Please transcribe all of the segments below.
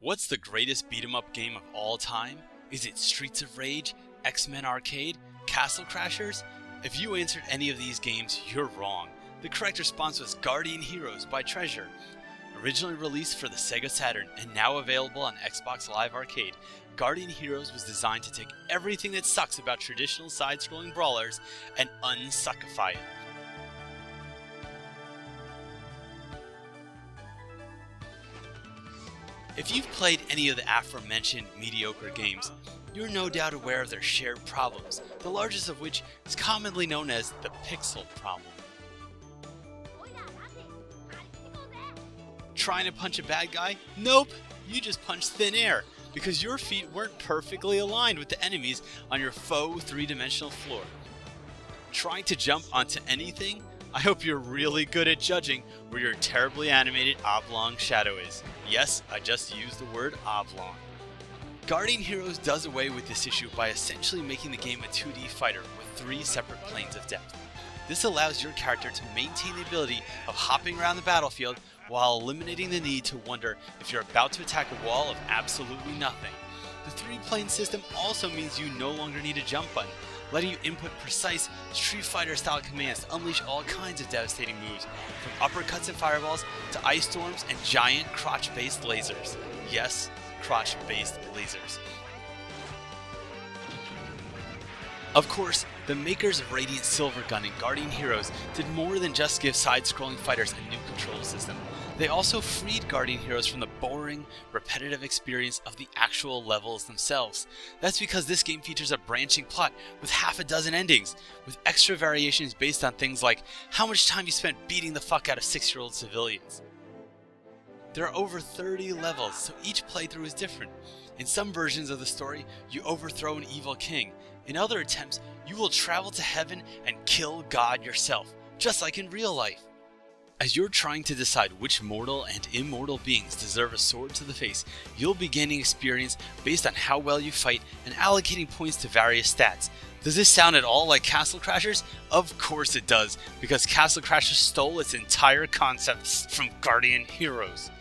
What's the greatest beat-em-up game of all time? Is it Streets of Rage, X-Men Arcade, Castle Crashers? If you answered any of these games, you're wrong. The correct response was Guardian Heroes by Treasure. Originally released for the Sega Saturn and now available on Xbox Live Arcade, Guardian Heroes was designed to take everything that sucks about traditional side-scrolling brawlers and unsuckify it. If you've played any of the aforementioned mediocre games, you're no doubt aware of their shared problems, the largest of which is commonly known as the pixel problem. Trying to punch a bad guy? Nope! You just punched thin air, because your feet weren't perfectly aligned with the enemies on your faux three-dimensional floor. Trying to jump onto anything? I hope you're really good at judging where your terribly animated oblong shadow is. Yes, I just used the word oblong. Guardian Heroes does away with this issue by essentially making the game a 2D fighter with 3 separate planes of depth. This allows your character to maintain the ability of hopping around the battlefield while eliminating the need to wonder if you're about to attack a wall of absolutely nothing. The 3-plane system also means you no longer need a jump button, letting you input precise Street Fighter style commands to unleash all kinds of devastating moves, from uppercuts and fireballs to ice storms and giant crotch-based lasers. Yes, crotch-based lasers. Of course, the makers of Radiant Silvergun and Guardian Heroes did more than just give side-scrolling fighters a new control system. They also freed Guardian Heroes from the boring, repetitive experience of the actual levels themselves. That's because this game features a branching plot with half a dozen endings, with extra variations based on things like how much time you spent beating the fuck out of 6-year-old civilians. There are over 30 levels, so each playthrough is different. In some versions of the story, you overthrow an evil king. In other attempts, you will travel to heaven and kill God yourself, just like in real life. As you're trying to decide which mortal and immortal beings deserve a sword to the face, you'll be gaining experience based on how well you fight and allocating points to various stats. Does this sound at all like Castle Crashers? Of course it does, because Castle Crashers stole its entire concept from Guardian Heroes.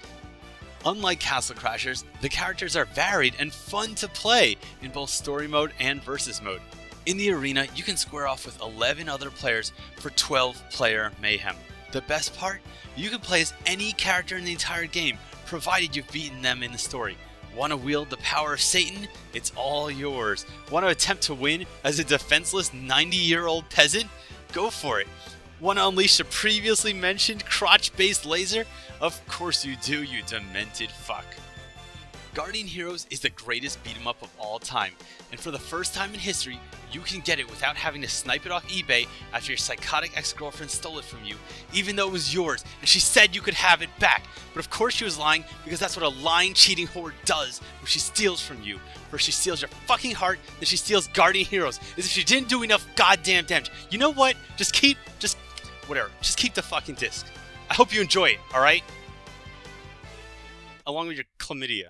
Unlike Castle Crashers, the characters are varied and fun to play in both story mode and versus mode. In the arena, you can square off with 11 other players for 12-player mayhem. The best part? You can play as any character in the entire game, provided you've beaten them in the story. Want to wield the power of Satan? It's all yours. Want to attempt to win as a defenseless 90-year-old peasant? Go for it. Want to unleash the previously mentioned crotch-based laser? Of course you do, you demented fuck. Guardian Heroes is the greatest beat-em-up of all time, and for the first time in history, you can get it without having to snipe it off eBay after your psychotic ex-girlfriend stole it from you, even though it was yours, and she said you could have it back. But of course she was lying, because that's what a lying, cheating whore does when she steals from you. First she steals your fucking heart, then she steals Guardian Heroes, as if she didn't do enough goddamn damage. You know what? Just keep the fucking disc. I hope you enjoy it, alright? Along with your chlamydia.